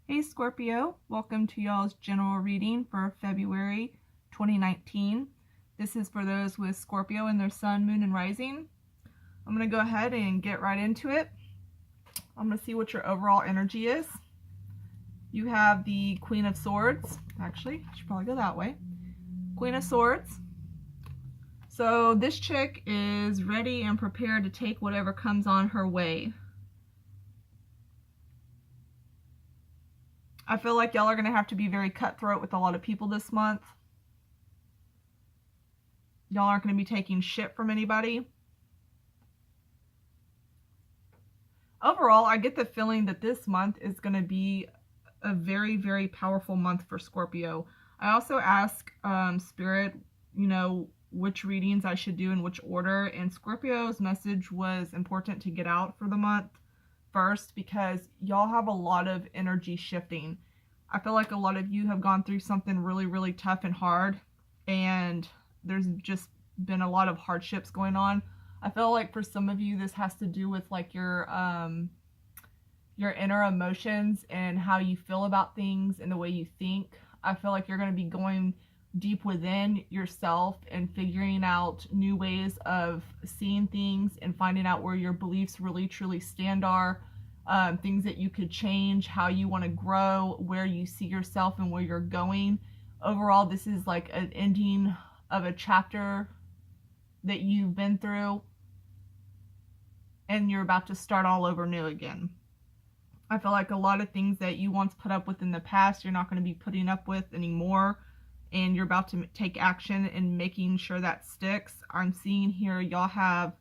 Hey Scorpio, welcome to y'all's general reading for February 2019. This is for those with Scorpio and their sun, moon, and rising. I'm going to go ahead and get right into it. I'm going to see what your overall energy is. You have the Queen of Swords. Actually, I should probably go that way. Queen of Swords. So this chick is ready and prepared to take whatever comes on her way. I feel like y'all are going to have to be very cutthroat with a lot of people this month. Y'all aren't going to be taking shit from anybody. Overall, I get the feeling that this month is going to be a very, very powerful month for Scorpio. I also ask Spirit, which readings I should do in which order, and Scorpio's message was important to get out for the month first because y'all have a lot of energy shifting. I feel like a lot of you have gone through something really, really tough and hard, and there's just been a lot of hardships going on. I feel like for some of you this has to do with like your inner emotions and how you feel about things and the way you think. I feel like you're going to be going deep within yourself and figuring out new ways of seeing things and finding out where your beliefs really truly stand are, things that you could change, how you want to grow, where you see yourself and where you're going. Overall, this is like an ending of a chapter that you've been through and you're about to start all over new again. I feel like a lot of things that you once put up with in the past, you're not going to be putting up with anymore, and you're about to take action and making sure that sticks. I'm seeing here y'all have,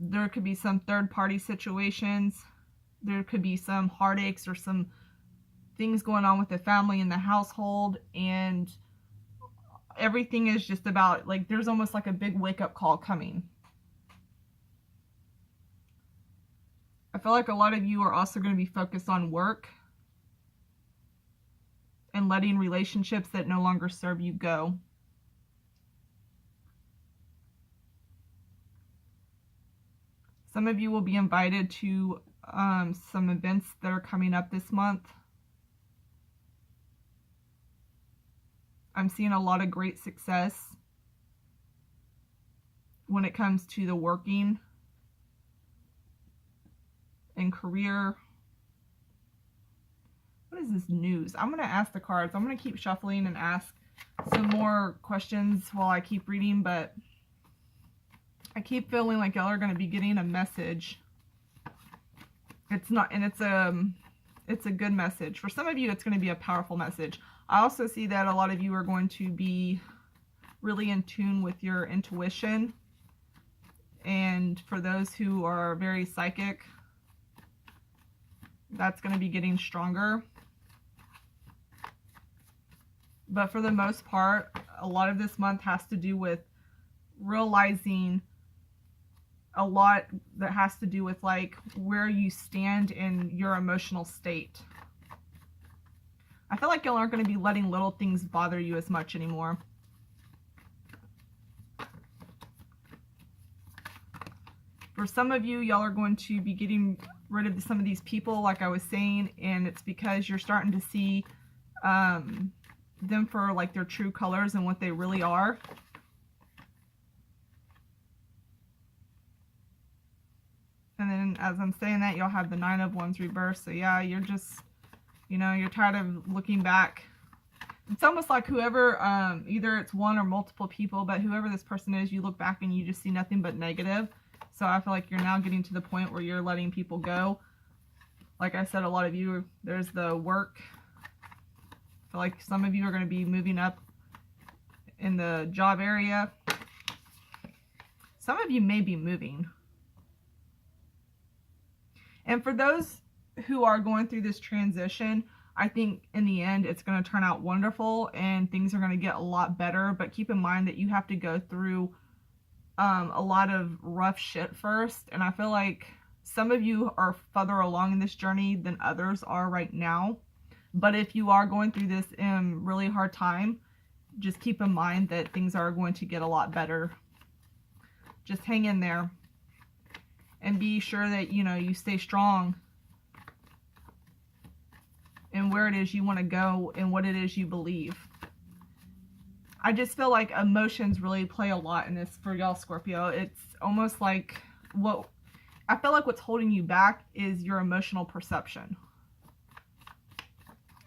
there could be some third-party situations. There could be some heartaches or some things going on with the family and the household, and everything is just about, like, there's almost like a big wake-up call coming. I feel like a lot of you are also going to be focused on work and letting relationships that no longer serve you go. Some of you will be invited to some events that are coming up this month. I'm seeing a lot of great success when it comes to the working and career. What is this news? I'm going to ask the cards. I'm going to keep shuffling and ask some more questions while I keep reading, but I keep feeling like y'all are going to be getting a message. It's not, and it's a good message. For some of you, it's going to be a powerful message. I also see that a lot of you are going to be really in tune with your intuition. And for those who are very psychic, that's going to be getting stronger. But for the most part, a lot of this month has to do with realizing a lot that has to do with like where you stand in your emotional state. I feel like y'all aren't going to be letting little things bother you as much anymore. For some of you, y'all are going to be getting rid of some of these people, like I was saying, and it's because you're starting to see them for like their true colors and what they really are. And then as I'm saying that, y'all have the Nine of Wands reversed. So yeah, you're just, you're tired of looking back. It's almost like whoever, either it's one or multiple people, but whoever this person is, you look back and you just see nothing but negative. So I feel like you're now getting to the point where you're letting people go. Like I said, a lot of you, there's the work. I feel like some of you are going to be moving up in the job area. Some of you may be moving. And for those who are going through this transition, I think in the end it's going to turn out wonderful and things are going to get a lot better. But keep in mind that you have to go through a lot of rough shit first. And I feel like some of you are further along in this journey than others are right now. But if you are going through this really hard time, just keep in mind that things are going to get a lot better. Just hang in there. And be sure that, you stay strong. and where it is you want to go and what it is you believe. I just feel like emotions really play a lot in this for y'all, Scorpio. It's almost like I feel like what's holding you back is your emotional perception.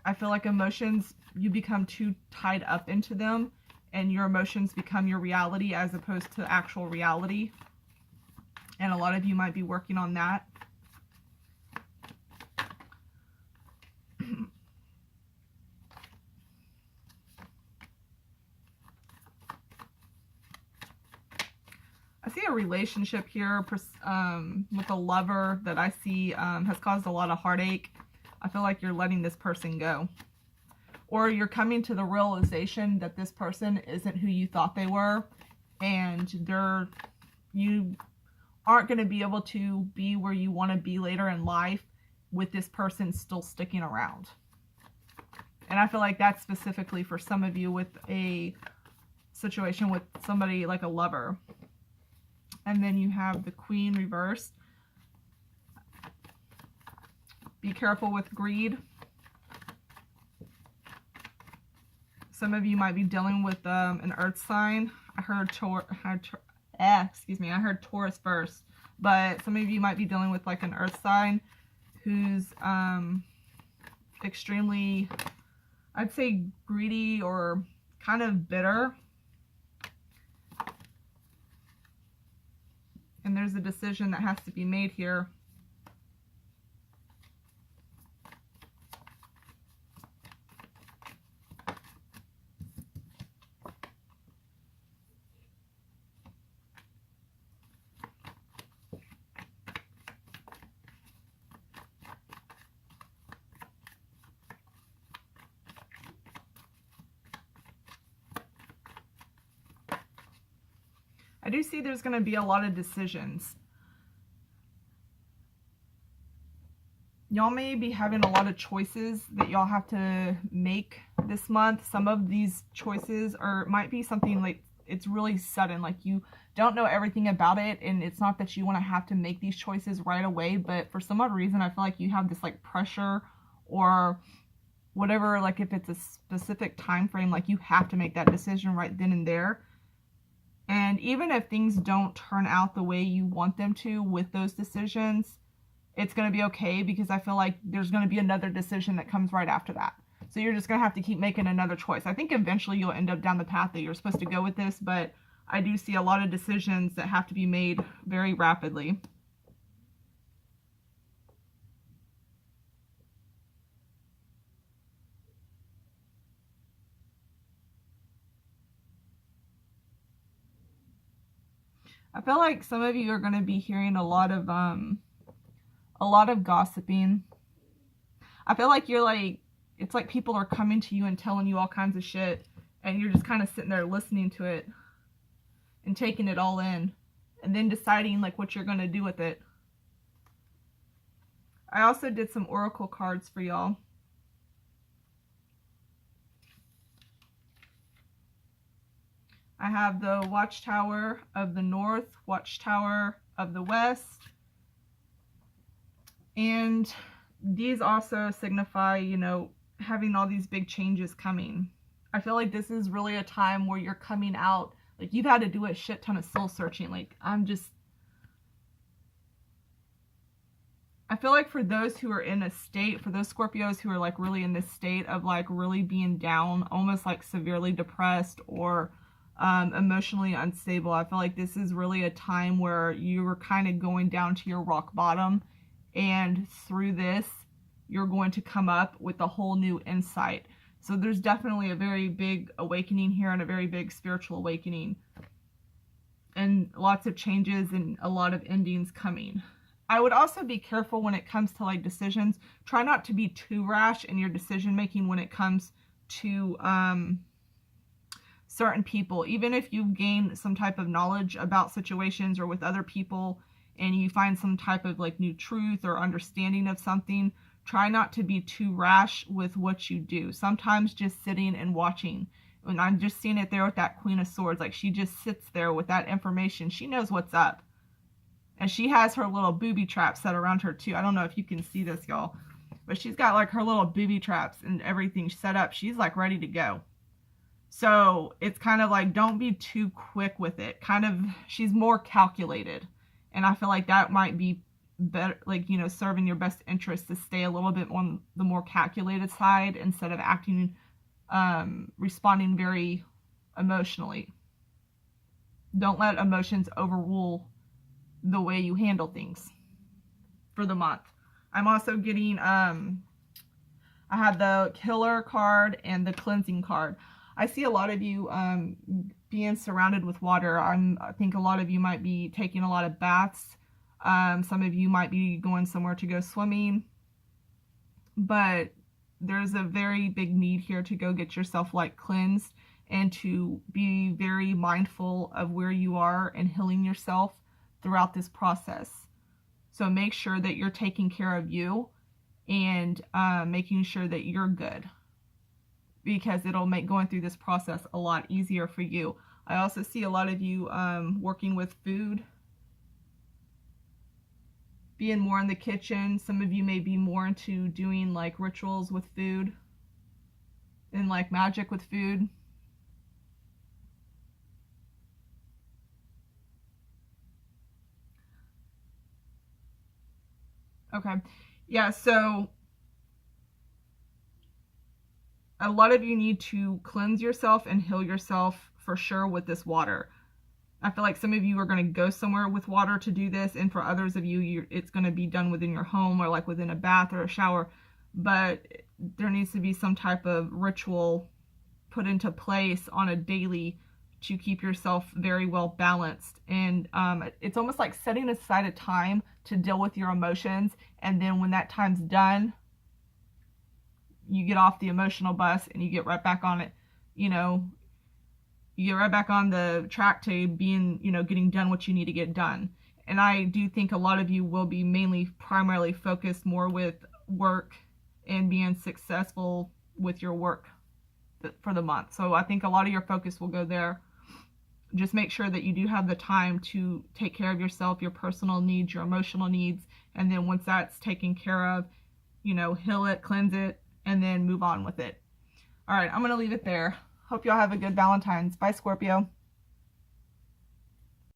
I feel like emotions, you become too tied up into them, and your emotions become your reality as opposed to actual reality. And a lot of you might be working on that. I see a relationship here with a lover that I see has caused a lot of heartache. I feel like you're letting this person go. Or you're coming to the realization that this person isn't who you thought they were, and you aren't going to be able to be where you want to be later in life with this person still sticking around. And I feel like that's specifically for some of you with a situation with somebody like a lover. And then you have the Queen reversed. Be careful with greed. Some of you might be dealing with an earth sign. I heard I heard Taurus first, but some of you might be dealing with like an earth sign who's extremely, I'd say, greedy or kind of bitter. And there's a decision that has to be made here. I do see there's going to be a lot of decisions. Y'all may be having a lot of choices that y'all have to make this month. Some of these choices might be something like it's really sudden, like you don't know everything about it, and it's not that you want to have to make these choices right away, but for some odd reason I feel like you have this like pressure or whatever, like if it's a specific time frame, like you have to make that decision right then and there. And even if things don't turn out the way you want them to with those decisions, it's going to be okay, because I feel like there's going to be another decision that comes right after that. So you're just going to have to keep making another choice. I think eventually you'll end up down the path that you're supposed to go with this, but I do see a lot of decisions that have to be made very rapidly. I feel like some of you are going to be hearing a lot of gossiping. I feel like it's like people are coming to you and telling you all kinds of shit, and you're just kind of sitting there listening to it and taking it all in, and then deciding like what you're going to do with it. I also did some oracle cards for y'all. I have the Watchtower of the North, Watchtower of the West, and these also signify, you know, having all these big changes coming. I feel like this is really a time where you're coming out, like you've had to do a shit ton of soul searching. Like I feel like for those who are in a state, for those Scorpios who are like really in this state of like really being down, almost like severely depressed or emotionally unstable, I feel like this is really a time where you're kind of going down to your rock bottom, and through this you're going to come up with a whole new insight. So there's definitely a very big awakening here, and a very big spiritual awakening, and lots of changes and a lot of endings coming. I would also be careful when it comes to like decisions. Try not to be too rash in your decision making when it comes to certain people. Even if you gain some type of knowledge about situations or with other people, and you find some type of like new truth or understanding of something, try not to be too rash with what you do. Sometimes just sitting and watching, and I'm just seeing it there with that Queen of Swords, like she just sits there with that information. She knows what's up, and she has her little booby trap set around her too. I don't know if you can see this, y'all, but she's got like her little booby traps and everything set up. She's like ready to go. So it's kind of like, don't be too quick with it. Kind of, she's more calculated. And I feel like that might be better, like, you know, serving your best interest to stay a little bit on the more calculated side instead of acting, responding very emotionally. Don't let emotions overrule the way you handle things for the month. I'm also getting, I have the killer card and the cleansing card. I see a lot of you being surrounded with water. I think a lot of you might be taking a lot of baths. Some of you might be going somewhere to go swimming. But there's a very big need here to go get yourself like cleansed and to be very mindful of where you are and healing yourself throughout this process. So make sure that you're taking care of you and making sure that you're good, because it'll make going through this process a lot easier for you. I also see a lot of you working with food, being more in the kitchen. Some of you may be more into doing like rituals with food and like magic with food. Okay. Yeah, so a lot of you need to cleanse yourself and heal yourself for sure with this water. I feel like some of you are going to go somewhere with water to do this, and for others of you, it's going to be done within your home or like within a bath or a shower. But there needs to be some type of ritual put into place on a daily to keep yourself very well balanced. And it's almost like setting aside a time to deal with your emotions, and then when that time's done, you get off the emotional bus and you get right back on it, you know, you get right back on the track to being, you know, getting done what you need to get done. And I do think a lot of you will be primarily focused more with work and being successful with your work for the month. So I think a lot of your focus will go there. Just make sure that you do have the time to take care of yourself, your personal needs, your emotional needs. And then once that's taken care of, you know, heal it, cleanse it, and then move on with it. All right, I'm going to leave it there. Hope y'all have a good Valentine's. Bye, Scorpio.